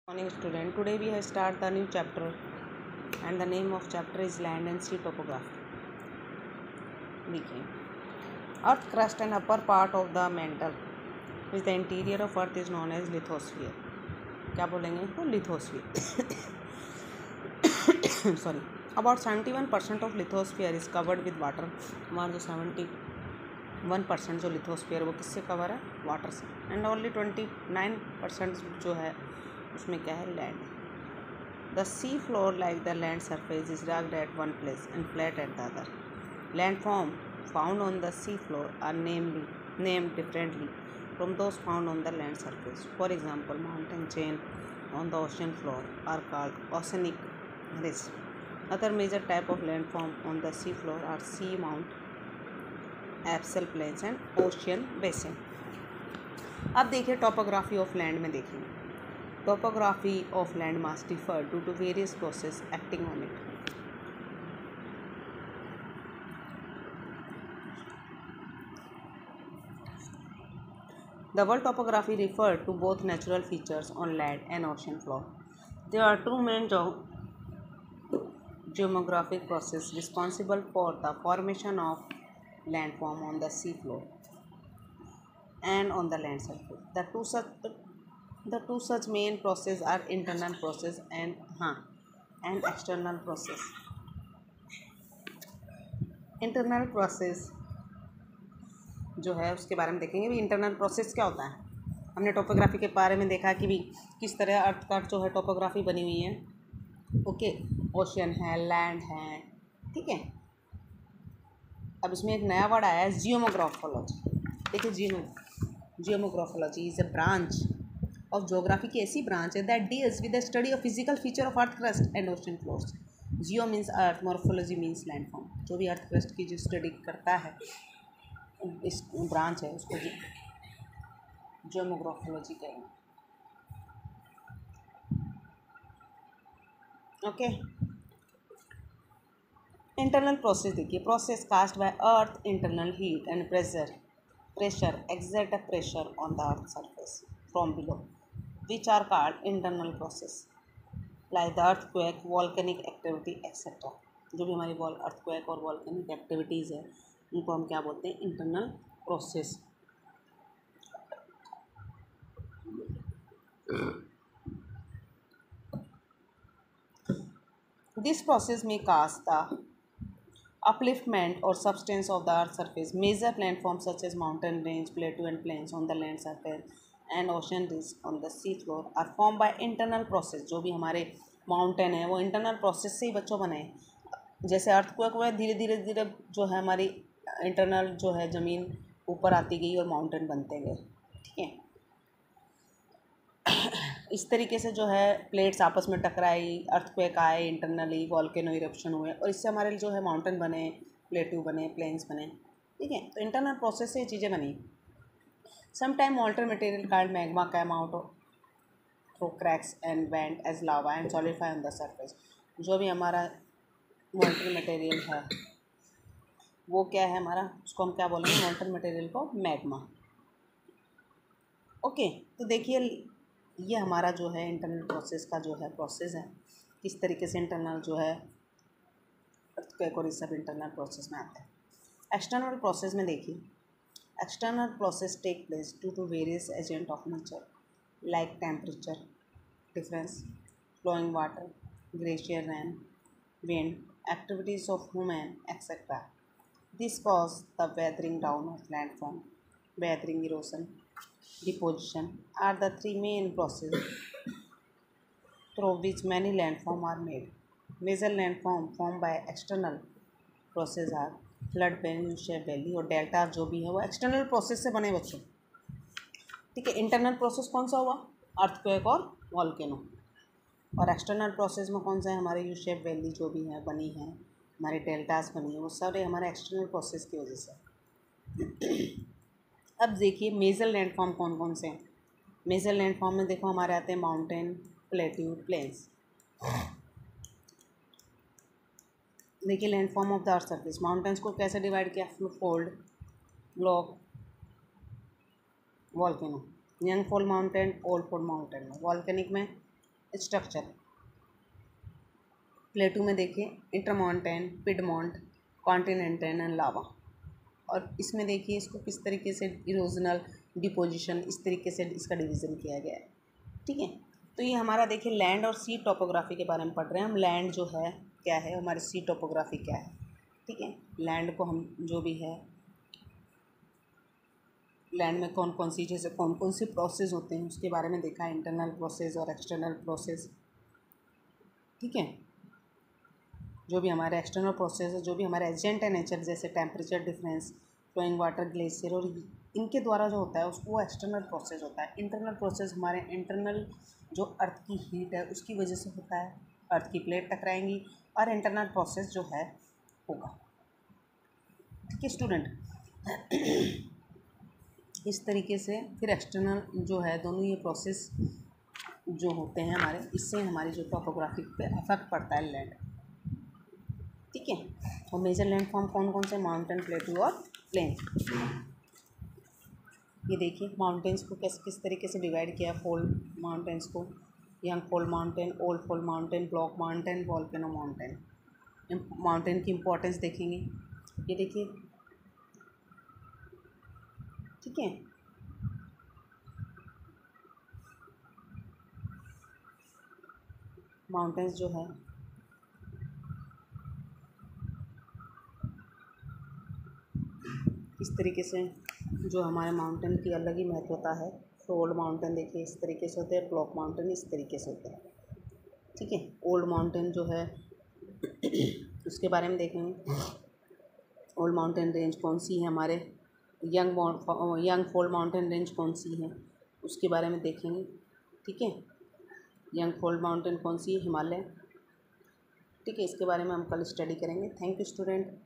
Morning student, today we have start the new chapter and the name of chapter is land and sea topography. देखिए, earth crust and upper part of the mantle is the interior of earth is known as lithosphere. क्या बोलेंगे इसको? lithosphere. Sorry. About 71% of lithosphere is covered with water. हमारा जो 71% जो lithosphere वो किससे cover है? वाटर से. एंड ओनली 29% जो है उसमें क्या है? Land. The sea floor, like the land surface, is rugged at one place and flat at the other. Landform found on the sea floor are named differently from those found on the land surface. For example, mountain chain on the ocean floor are called oceanic ridge. Other major type of landform on the sea floor are sea mount, abyssal plains and ocean basin. अब देखिए topography of land में देखेंगे. Topography of land mass differ due to various processes acting on it. The word topography refers to both natural features on land and ocean floor. There are two main geographic processes responsible for the formation of landform on the sea floor and on the land surface. The two such main processes are internal process and external process. Internal process जो है उसके बारे में देखेंगे. भी internal process क्या होता है. हमने टोपोग्राफी के बारे में देखा कि भी किस तरह अर्थ का जो है टोपोग्राफी बनी हुई है. ओके, ओशियन है, लैंड है, ठीक है. अब इसमें एक नया वर्ड आया है जियोमोग्राफोलॉजी. देखिए geomorphology is a branch of geography की ऐसी ब्रांच है that deals with the study of physical feature of earth crust and ocean floors. Geo means earth, morphology means landform. जो भी अर्थ क्रस्ट की जो स्टडी करता है इस ब्रांच है उसको जियोमोग्राफोलॉजी कहेंगे. ओके. इंटरनल प्रोसेस देखिए. Process caused by earth internal heat and pressure exert a pressure on the earth surface from below, which are called internal process, like the earthquake, volcanic activity, etc. जो भी हमारी earthquake और volcanic activities है उनको हम क्या बोलते हैं? Internal process. This process may cause the upliftment or substance of the earth surface. Major landforms such as mountain range, plateau and plains on the land surface and ocean ridge on the sea floor are formed by internal process. जो भी हमारे mountain है वो internal process से ही बच्चों बने हैं. जैसे अर्थक्वेक हुआ धीरे धीरे जो है हमारी इंटरनल जो है ज़मीन ऊपर आती गई और माउंटेन बनते गए, ठीक है. इस तरीके से जो है प्लेट्स आपस में टकराई, अर्थक्वेक आए, इंटरनली वॉल्केनो इरप्शन हुए और इससे हमारे जो है माउंटेन बने, प्लेट्यू बने, प्लेन्स बने, ठीक है. तो इंटरनल प्रोसेस से ये चीज़ें बनी. Sometime molten material called magma came out through cracks and vent as lava and solidify on the surface. जो भी हमारा मॉल्टर मटेरियल है वो क्या है हमारा, उसको हम क्या बोलेंगे? मॉल्टर मटेरियल को मैग्मा. ओके. तो देखिए ये हमारा जो है इंटरनल प्रोसेस का जो है प्रोसेस है. किस तरीके से इंटरनल जो है अर्थक्वेक और ये सब इंटरनल प्रोसेस में आता है. एक्सटर्नल प्रोसेस में देखिए. External process take place due to various agent of nature like temperature difference, flowing water, glacier rain, wind, activities of human etcetera. This cause the weathering down of landform, weathering, erosion, deposition are the three main processes through which many landforms are made. Major landforms formed by external process are flood plain, U-shaped valley और delta जो भी है वो external process से बने बच्चों, ठीक है. इंटरनल प्रोसेस कौन सा हुआ? अर्थक्वेक और वॉल्केनो. और एक्सटर्नल प्रोसेस में कौन सा है? हमारे U-shaped वैली जो भी है बनी है, हमारे डेल्टास बनी है, वो सारे हमारे एक्सटर्नल प्रोसेस की वजह से. अब देखिए मेजर लैंडफॉर्म कौन कौन से हैं. मेजर लैंडफॉर्म में देखो हमारे आते हैं माउंटेन, प्लेट्यू, प्लेन्स. देखिए landform of the earth surface. Mountains को कैसे डिवाइड किया? Fold, block, volcano. Young fold mountain, old fold mountain में. वॉल्केनिक में स्ट्रक्चर। प्लेटू में देखिए इंटरमाउंटेन, पिडमोंट, कॉन्टिनेंटल एंड लावा। और इसमें देखिए इसको किस तरीके से इरोजनल डिपोजिशन, इस तरीके से इसका डिवीज़न किया गया है। ठीक है, तो ये हमारा देखिए लैंड और सी टोपोग्राफी के बारे में पढ़ रहे हैं हम। लैंड जो है क्या है, हमारी सी टोपोग्राफी क्या है। ठीक है, लैंड को हम जो भी है, लैंड में कौन कौन सी जैसे कौन कौन से प्रोसेस होते हैं उसके बारे में देखा है, इंटरनल प्रोसेस और एक्सटर्नल प्रोसेस। ठीक है, जो भी हमारे एक्सटर्नल प्रोसेस है, जो भी हमारे एजेंट है नेचर, जैसे temperature difference, flowing water, glacier, और इनके द्वारा जो होता है उसको वो एक्सटर्नल प्रोसेस होता है। इंटरनल प्रोसेस हमारे इंटरनल जो अर्थ की हीट है उसकी वजह से होता है, अर्थ की प्लेट टकराएंगी और इंटरनल प्रोसेस जो है होगा। ठीक है स्टूडेंट, इस तरीके से फिर एक्सटर्नल जो है दोनों ये प्रोसेस जो होते हैं हमारे, इससे हमारी जो टोपोग्राफी पे अफेक्ट पड़ता है लैंड। ठीक है, और मेजर लैंड फॉर्म कौन कौन से, माउंटेन, प्लेटू और प्लेन। ये देखिए माउंटेन्स को किस तरीके से डिवाइड किया, फोल्ड माउंटेन्स को, young fold mountain, old fold mountain, block mountain, volcano mountain. Mountain की इम्पोर्टेंस देखेंगे, ये देखिए। ठीक है, माउंटेन्स जो है इस तरीके से, जो हमारे माउंटेन की अलग ही महत्वता है। ओल्ड माउंटेन देखिए इस तरीके से होते हैं, ब्लॉक माउंटेन इस तरीके से होते हैं। ठीक है, ओल्ड माउंटेन जो है उसके बारे में देखेंगे, ओल्ड माउंटेन रेंज कौन सी है हमारे, यंग फोल्ड माउंटेन रेंज कौन सी है उसके बारे में देखेंगे। ठीक है, यंग फोल्ड माउंटेन कौन सी है, हिमालय। ठीक है, इसके बारे में हम कल स्टडी करेंगे। Thank you student.